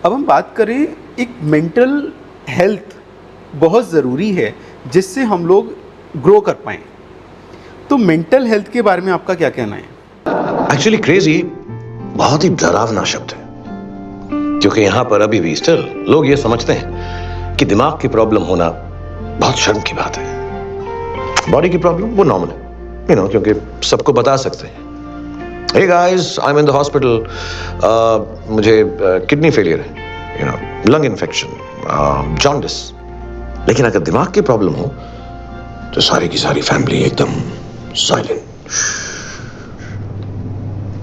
अब हम बात करें, एक मेंटल हेल्थ बहुत ज़रूरी है जिससे हम लोग ग्रो कर पाएँ। तो मेंटल हेल्थ के बारे में आपका क्या कहना है? एक्चुअली क्रेजी बहुत ही डरावना शब्द है, क्योंकि यहां पर अभी भी स्टिल लोग ये समझते हैं कि दिमाग की प्रॉब्लम होना बहुत शर्म की बात है। बॉडी की प्रॉब्लम वो नॉर्मल है, क्योंकि सबको बता सकते हैं, hey guys I am in the hospital, मुझे किडनी फेलियर है, लंग इन्फेक्शन, जॉन्डिस। लेकिन अगर दिमाग की प्रॉब्लम हो तो सारी की सारी फैमिली एकदम साइलेंट,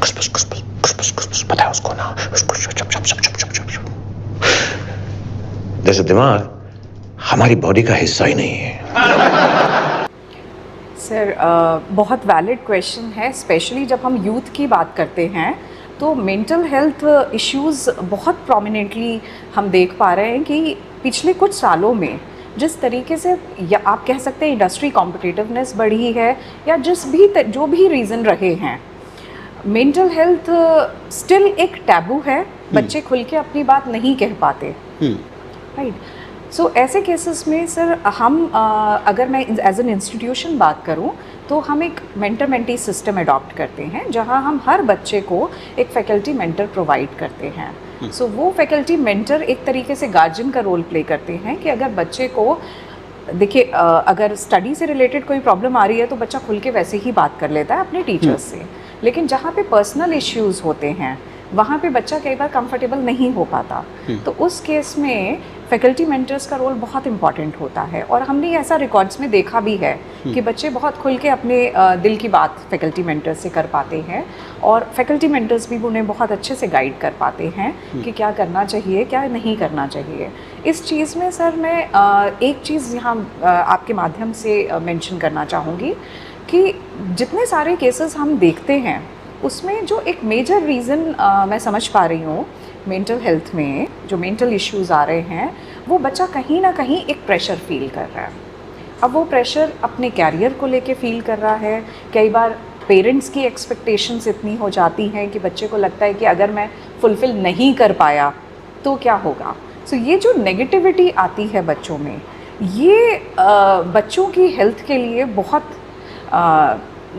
खुशबुश खुशबुश खुशबुश खुशबुश, पता है उसको ना, उसको शप शप शप शप शप शप शप। जैसे दिमाग हमारी बॉडी का हिस्सा ही नहीं है। सर बहुत वैलिड क्वेश्चन है, स्पेशली जब हम यूथ की बात करते हैं तो मेंटल हेल्थ इश्यूज़ बहुत प्रोमिनेंटली हम देख पा रहे हैं कि पिछले कुछ सालों में जिस तरीके से, या आप कह सकते हैं इंडस्ट्री कॉम्पिटिटिवनेस बढ़ी है, या जो भी रीज़न रहे हैं, मेंटल हेल्थ स्टिल एक टैबू है। बच्चे खुल के अपनी बात नहीं कह पाते, राइट। सो ऐसे केसेस में सर हम अगर मैं एज एन इंस्टीट्यूशन बात करूं तो हम एक मेंटर मेंटी सिस्टम अडॉप्ट करते हैं, जहां हम हर बच्चे को एक फैकल्टी मेंटर प्रोवाइड करते हैं। सो वो फैकल्टी मेंटर एक तरीके से गार्जियन का रोल प्ले करते हैं कि अगर बच्चे को, देखिए, अगर स्टडी से रिलेटेड कोई प्रॉब्लम आ रही है तो बच्चा खुल के वैसे ही बात कर लेता है अपने टीचर्स से, लेकिन जहाँ पे पर्सनल इश्यूज़ होते हैं वहाँ पे बच्चा कई बार कंफर्टेबल नहीं हो पाता। तो उस केस में फैकल्टी मेंटर्स का रोल बहुत इंपॉर्टेंट होता है, और हमने ऐसा रिकॉर्ड्स में देखा भी है कि बच्चे बहुत खुल के अपने दिल की बात फैकल्टी मेंटर्स से कर पाते हैं, और फैकल्टी मेंटर्स भी उन्हें बहुत अच्छे से गाइड कर पाते हैं कि क्या करना चाहिए, क्या नहीं करना चाहिए। इस चीज़ में सर मैं एक चीज़ यहाँ आपके माध्यम से मेंशन करना चाहूँगी कि जितने सारे केसेस हम देखते हैं उसमें जो एक मेजर रीज़न मैं समझ पा रही हूँ मेंटल हेल्थ में, जो मेंटल इश्यूज़ आ रहे हैं, वो बच्चा कहीं ना कहीं एक प्रेशर फील कर रहा है। अब वो प्रेशर अपने कैरियर को लेके फील कर रहा है। कई बार पेरेंट्स की एक्सपेक्टेशंस इतनी हो जाती हैं कि बच्चे को लगता है कि अगर मैं फुलफ़िल नहीं कर पाया तो क्या होगा। सो ये जो नेगेटिविटी आती है बच्चों में, ये बच्चों की हेल्थ के लिए बहुत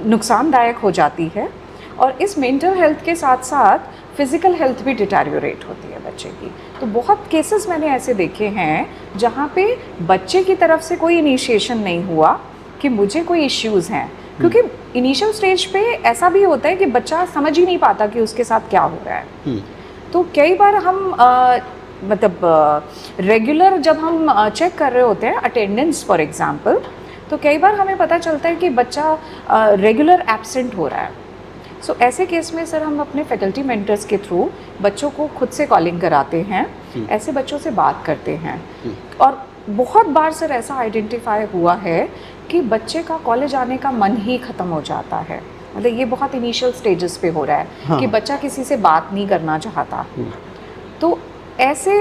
नुकसानदायक हो जाती है, और इस मेंटल हेल्थ के साथ साथ फिज़िकल हेल्थ भी डिटेरियोरेट होती है बच्चे की। तो बहुत केसेस मैंने ऐसे देखे हैं जहाँ पे बच्चे की तरफ से कोई इनिशिएशन नहीं हुआ कि मुझे कोई इश्यूज़ हैं, क्योंकि इनिशियल स्टेज पे ऐसा भी होता है कि बच्चा समझ ही नहीं पाता कि उसके साथ क्या हो रहा है। तो कई बार हम रेगुलर जब हम चेक कर रहे होते हैं अटेंडेंस फॉर एग्जांपल, तो कई बार हमें पता चलता है कि बच्चा रेगुलर एब्सेंट हो रहा है। सो ऐसे केस में सर हम अपने फैकल्टी मेंटर्स के थ्रू बच्चों को खुद से कॉलिंग कराते हैं, ऐसे बच्चों से बात करते हैं। और बहुत बार सर ऐसा आइडेंटिफाई हुआ है कि बच्चे का कॉलेज आने का मन ही ख़त्म हो जाता है। मतलब ये बहुत इनिशियल स्टेजेस पे हो रहा है कि बच्चा किसी से बात नहीं करना चाहता। तो ऐसे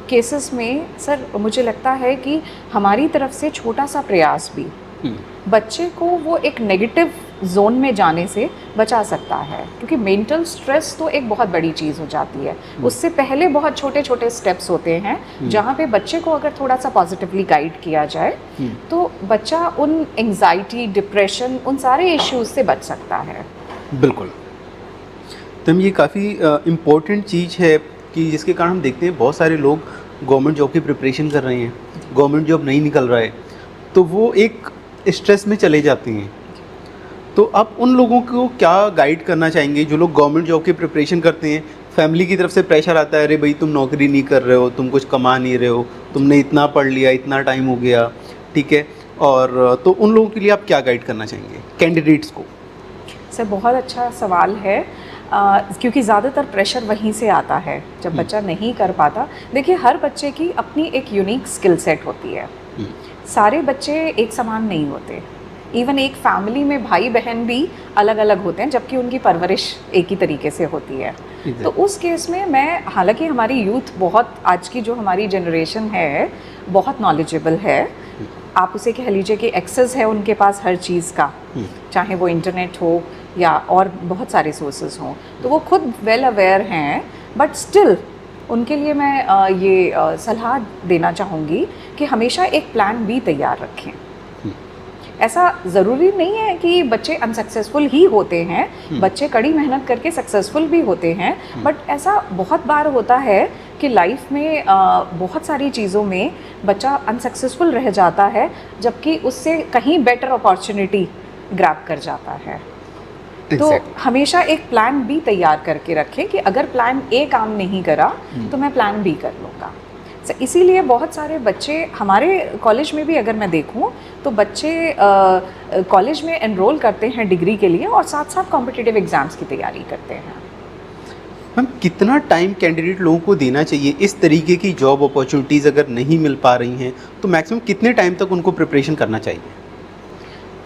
केसेस में सर मुझे लगता है कि हमारी तरफ से छोटा सा प्रयास भी बच्चे को वो एक नेगेटिव जोन में जाने से बचा सकता है, क्योंकि मेंटल स्ट्रेस तो एक बहुत बड़ी चीज़ हो जाती है। उससे पहले बहुत छोटे छोटे स्टेप्स होते हैं जहाँ पे बच्चे को अगर थोड़ा सा पॉजिटिवली गाइड किया जाए तो बच्चा उन एंजाइटी, डिप्रेशन, उन सारे इश्यूज से बच सकता है। बिल्कुल। तो ये काफ़ी इम्पोर्टेंट चीज़ है कि जिसके कारण हम देखते हैं बहुत सारे लोग गवर्नमेंट जॉब की प्रिपरेशन कर रहे हैं, गवर्नमेंट जॉब नहीं निकल रहा है, तो वो एक स्ट्रेस में चले जाते हैं। तो आप उन लोगों को क्या गाइड करना चाहेंगे जो लोग गवर्नमेंट जॉब की प्रिपरेशन करते हैं? फैमिली की तरफ से प्रेशर आता है, अरे भाई तुम नौकरी नहीं कर रहे हो, तुम कुछ कमा नहीं रहे हो, तुमने इतना पढ़ लिया, इतना टाइम हो गया, ठीक है, और तो उन लोगों के लिए आप क्या गाइड करना चाहेंगे कैंडिडेट्स को? सर बहुत अच्छा सवाल है, क्योंकि ज़्यादातर प्रेशर वहीं से आता है जब बच्चा नहीं कर पाता। देखिए, हर बच्चे की अपनी एक यूनिक स्किल सेट होती है। सारे बच्चे एक समान नहीं होते। इवन एक फैमिली में भाई बहन भी अलग अलग होते हैं, जबकि उनकी परवरिश एक ही तरीके से होती है। तो उस केस में मैं, हालांकि हमारी यूथ बहुत, आज की जो हमारी जनरेशन है बहुत नॉलेजेबल है, आप उसे कह लीजिए कि एक्सेस है उनके पास हर चीज़ का, चाहे वो इंटरनेट हो या और बहुत सारे सोर्सेज हों, तो वो खुद वेल अवेयर हैं। बट स्टिल उनके लिए मैं ये सलाह देना चाहूँगी कि हमेशा एक प्लान बी तैयार रखें। ऐसा ज़रूरी नहीं है कि बच्चे अनसक्सेसफुल ही होते हैं, बच्चे कड़ी मेहनत करके सक्सेसफुल भी होते हैं, बट ऐसा बहुत बार होता है कि लाइफ में बहुत सारी चीज़ों में बच्चा अनसक्सेसफुल रह जाता है, जबकि उससे कहीं बेटर अपॉर्चुनिटी ग्रैब कर जाता है। तो हमेशा एक प्लान बी तैयार करके रखें कि अगर प्लान ए काम नहीं करा तो मैं प्लान बी कर लूँगा। इसीलिए बहुत सारे बच्चे हमारे कॉलेज में भी अगर मैं देखूं तो बच्चे कॉलेज में एनरोल करते हैं डिग्री के लिए और साथ साथ कॉम्पिटिटिव एग्ज़ाम्स की तैयारी करते हैं। मैम कितना टाइम कैंडिडेट लोगों को देना चाहिए इस तरीके की जॉब अपॉर्चुनिटीज़ अगर नहीं मिल पा रही हैं तो मैक्सिमम कितने टाइम तक उनको प्रिपरेशन करना चाहिए?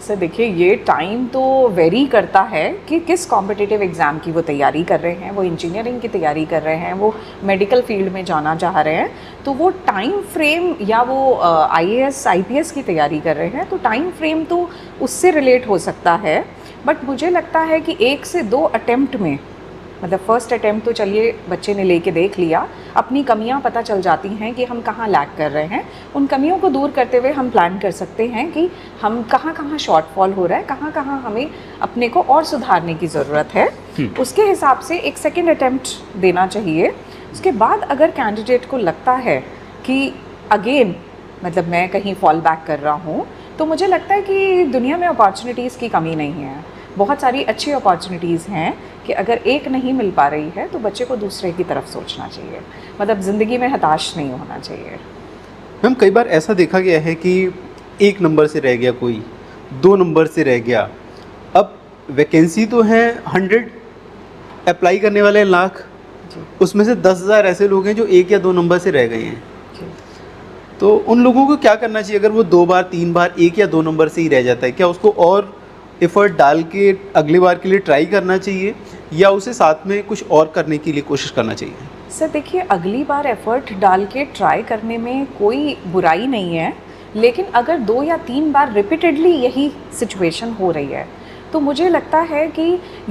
सर देखिए, ये टाइम तो वेरी करता है कि किस कॉम्पिटिटिव एग्ज़ाम की वो तैयारी कर रहे हैं, वो इंजीनियरिंग की तैयारी कर रहे हैं, वो मेडिकल फील्ड में जाना चाह रहे हैं, तो वो टाइम फ्रेम या वो आईएएस आईपीएस की तैयारी कर रहे हैं तो टाइम फ्रेम तो उससे रिलेट हो सकता है। बट मुझे लगता है कि 1 से 2 अटेम्प्ट में, मतलब फर्स्ट अटेम्प्ट तो चलिए बच्चे ने लेके देख लिया, अपनी कमियां पता चल जाती हैं कि हम कहाँ लैग कर रहे हैं, उन कमियों को दूर करते हुए हम प्लान कर सकते हैं कि हम कहाँ कहाँ शॉर्टफॉल हो रहा है, कहाँ कहाँ हमें अपने को और सुधारने की ज़रूरत है। उसके हिसाब से एक सेकेंड अटेम्प्ट देना चाहिए। उसके बाद अगर कैंडिडेट को लगता है कि अगेन मतलब मैं कहीं फॉल बैक कर रहा हूँ, तो मुझे लगता है कि दुनिया में अपॉर्चुनिटीज़ की कमी नहीं है, बहुत सारी अच्छी अपॉर्चुनिटीज़ हैं कि अगर एक नहीं मिल पा रही है तो बच्चे को दूसरे की तरफ सोचना चाहिए, मतलब ज़िंदगी में हताश नहीं होना चाहिए। मैम कई बार ऐसा देखा गया है कि 1 नंबर से रह गया कोई, 2 नंबर से रह गया, अब वैकेंसी तो है 100, अप्लाई करने वाले लाख, उसमें से 10,000 ऐसे लोग हैं जो 1 या 2 नंबर से रह गए हैं। तो उन लोगों को क्या करना चाहिए अगर वो 2 बार 3 बार 1 या 2 नंबर से ही रह जाता है? क्या उसको और एफर्ट डाल के अगली बार के लिए ट्राई करना चाहिए या उसे साथ में कुछ और करने के लिए कोशिश करना चाहिए? सर देखिए, अगली बार एफ़र्ट डाल के ट्राई करने में कोई बुराई नहीं है, लेकिन अगर 2 या 3 बार रिपीटेडली यही सिचुएशन हो रही है तो मुझे लगता है कि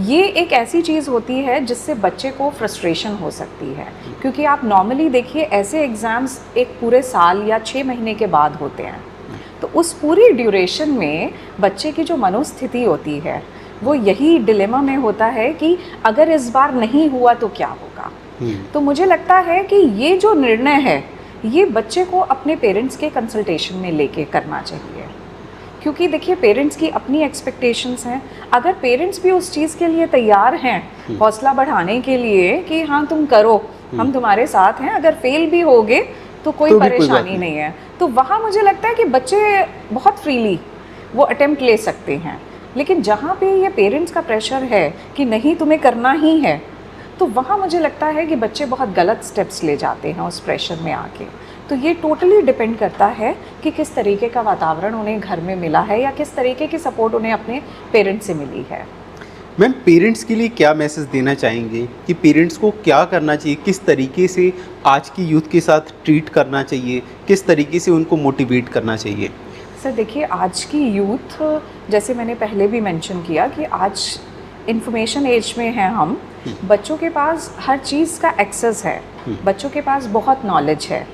ये एक ऐसी चीज़ होती है जिससे बच्चे को फ्रस्ट्रेशन हो सकती है, क्योंकि आप नॉर्मली देखिए ऐसे एग्ज़ाम्स एक पूरे साल या 6 महीने के बाद होते हैं, तो उस पूरी ड्यूरेशन में बच्चे की जो मनोस्थिति होती है वो यही डिलेमा में होता है कि अगर इस बार नहीं हुआ तो क्या होगा। तो मुझे लगता है कि ये जो निर्णय है ये बच्चे को अपने पेरेंट्स के कंसल्टेशन में लेके करना चाहिए, क्योंकि देखिए पेरेंट्स की अपनी एक्सपेक्टेशंस हैं। अगर पेरेंट्स भी उस चीज़ के लिए तैयार हैं, हौसला बढ़ाने के लिए कि हाँ तुम करो, हम तुम्हारे साथ हैं, अगर फेल भी होगे तो कोई परेशानी नहीं है, तो वहाँ मुझे लगता है कि बच्चे बहुत फ्रीली वो अटेम्प्ट ले सकते हैं। लेकिन जहाँ पे ये पेरेंट्स का प्रेशर है कि नहीं तुम्हें करना ही है, तो वहाँ मुझे लगता है कि बच्चे बहुत गलत स्टेप्स ले जाते हैं उस प्रेशर में आके। तो ये टोटली डिपेंड करता है कि किस तरीके का वातावरण उन्हें घर में मिला है या किस तरीके की सपोर्ट उन्हें अपने पेरेंट्स से मिली है। मैम पेरेंट्स के लिए क्या मैसेज देना चाहेंगे कि पेरेंट्स को क्या करना चाहिए, किस तरीके से आज की यूथ के साथ ट्रीट करना चाहिए, किस तरीके से उनको मोटिवेट करना चाहिए? सर देखिए, आज की यूथ, जैसे मैंने पहले भी मेंशन किया कि आज इंफॉर्मेशन एज में हैं हम, बच्चों के पास हर चीज़ का एक्सेस है, बच्चों के पास बहुत नॉलेज है,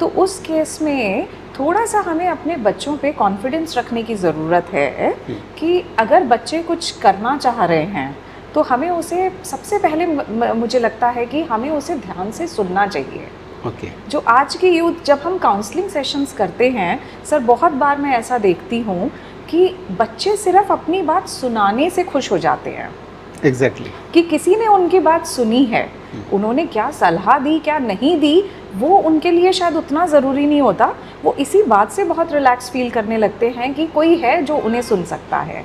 तो उस केस में थोड़ा सा हमें अपने बच्चों पे कॉन्फिडेंस रखने की ज़रूरत है कि अगर बच्चे कुछ करना चाह रहे हैं तो हमें उसे सबसे पहले मुझे लगता है कि हमें उसे ध्यान से सुनना चाहिए। जो आज की यूथ, जब हम काउंसलिंग सेशंस करते हैं सर, बहुत बार मैं ऐसा देखती हूँ कि बच्चे सिर्फ अपनी बात सुनाने से खुश हो जाते हैं। एग्जैक्टली कि किसी ने उनकी बात सुनी है, उन्होंने क्या सलाह दी क्या नहीं दी वो उनके लिए शायद उतना ज़रूरी नहीं होता, वो इसी बात से बहुत रिलैक्स फील करने लगते हैं कि कोई है जो उन्हें सुन सकता है।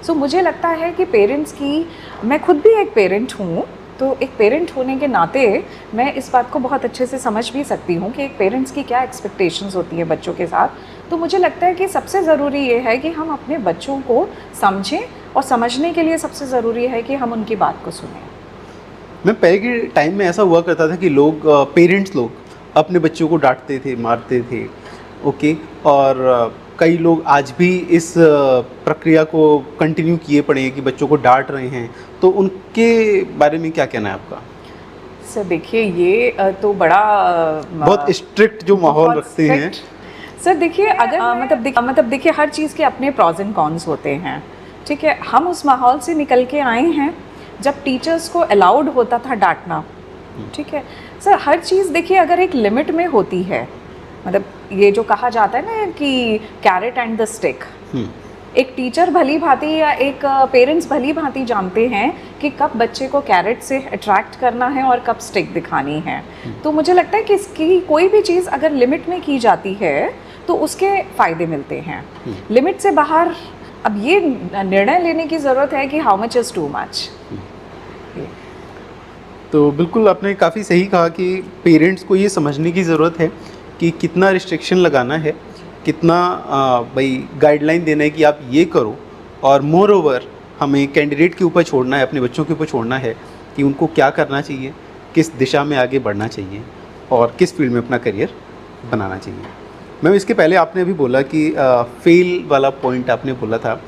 सो मुझे लगता है कि पेरेंट्स की, मैं खुद भी एक पेरेंट हूँ, तो एक पेरेंट होने के नाते मैं इस बात को बहुत अच्छे से समझ भी सकती हूँ कि एक पेरेंट्स की क्या एक्सपेक्टेशंस होती है बच्चों के साथ। तो मुझे लगता है कि सबसे ज़रूरी ये है कि हम अपने बच्चों को समझें, और समझने के लिए सबसे ज़रूरी है कि हम उनकी बात को सुनें। मैं पहले के टाइम में ऐसा हुआ करता था कि लोग पेरेंट्स लोग अपने बच्चों को डांटते थे, मारते थे, ओके, और कई लोग आज भी इस प्रक्रिया को कंटिन्यू किए पड़े हैं कि बच्चों को डांट रहे हैं, तो उनके बारे में क्या कहना है आपका? सर देखिए ये तो बड़ा बहुत स्ट्रिक्ट जो माहौल बहुत रखते हैं। strict। सर देखिए अगर मतलब देखिए हर चीज़ के अपने प्रॉज एंड कॉन्स होते हैं, ठीक है। हम उस माहौल से निकल के आए हैं जब टीचर्स को अलाउड होता था डांटना, ठीक है। सर हर चीज़ देखिए अगर एक लिमिट में होती है, मतलब ये जो कहा जाता है ना कि कैरेट एंड द स्टिक, एक टीचर भली भांति या एक पेरेंट्स भली भांति जानते हैं कि कब बच्चे को कैरेट से अट्रैक्ट करना है और कब स्टिक दिखानी है। तो मुझे लगता है कि इसकी कोई भी चीज़ अगर लिमिट में की जाती है तो उसके फ़ायदे मिलते हैं। लिमिट से बाहर अब ये निर्णय लेने की ज़रूरत है कि how much is too much. तो बिल्कुल आपने काफ़ी सही कहा कि पेरेंट्स को ये समझने की ज़रूरत है कि कितना रिस्ट्रिक्शन लगाना है, कितना भाई गाइडलाइन देना है कि आप ये करो, और मोर ओवर हमें कैंडिडेट के ऊपर छोड़ना है, अपने बच्चों के ऊपर छोड़ना है कि उनको क्या करना चाहिए, किस दिशा में आगे बढ़ना चाहिए और किस फील्ड में अपना करियर बनाना चाहिए। मैम इसके पहले आपने अभी बोला कि फेल वाला पॉइंट आपने बोला था,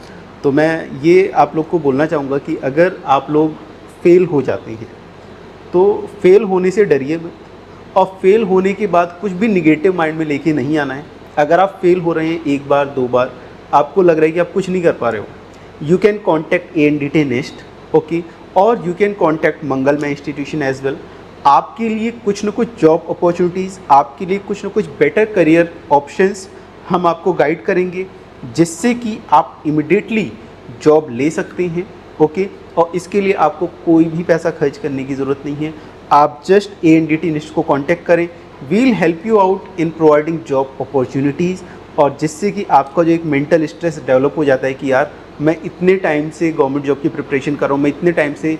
तो मैं ये आप लोग को बोलना चाहूँगा कि अगर आप लोग फेल हो जाते हैं तो फेल होने से डरिए मत, और फेल होने के बाद कुछ भी निगेटिव माइंड में लेके नहीं आना है। अगर आप फेल हो रहे हैं एक बार दो बार, आपको लग रहा है कि आप कुछ नहीं कर पा रहे हो, you can contact ANDT nest, okay, और यू कैन कॉन्टैक्ट मंगलमय इंस्टीट्यूशन एज वेल। आपके लिए कुछ न कुछ जॉब अपॉर्चुनिटीज़, आपके लिए कुछ न कुछ बेटर करियर ऑप्शंस हम आपको गाइड करेंगे, जिससे कि आप इमिडिएटली जॉब ले सकते हैं, ओके। और इसके लिए आपको कोई भी पैसा खर्च करने की ज़रूरत नहीं है। आप जस्ट ANDT नेस्ट को कांटेक्ट करें, we'll help you out in providing job opportunities, और जिससे कि आपका जो एक मेंटल स्ट्रेस डेवलप हो जाता है कि यार मैं इतने टाइम से गवर्नमेंट जॉब की प्रिपरेशन कर रहा हूँ, मैं इतने टाइम से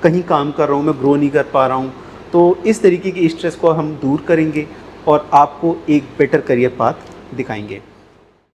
कहीं काम कर रहा हूँ, मैं ग्रो नहीं कर पा रहा हूँ, तो इस तरीके के स्ट्रेस को हम दूर करेंगे और आपको एक बेटर करियर पाथ दिखाएंगे।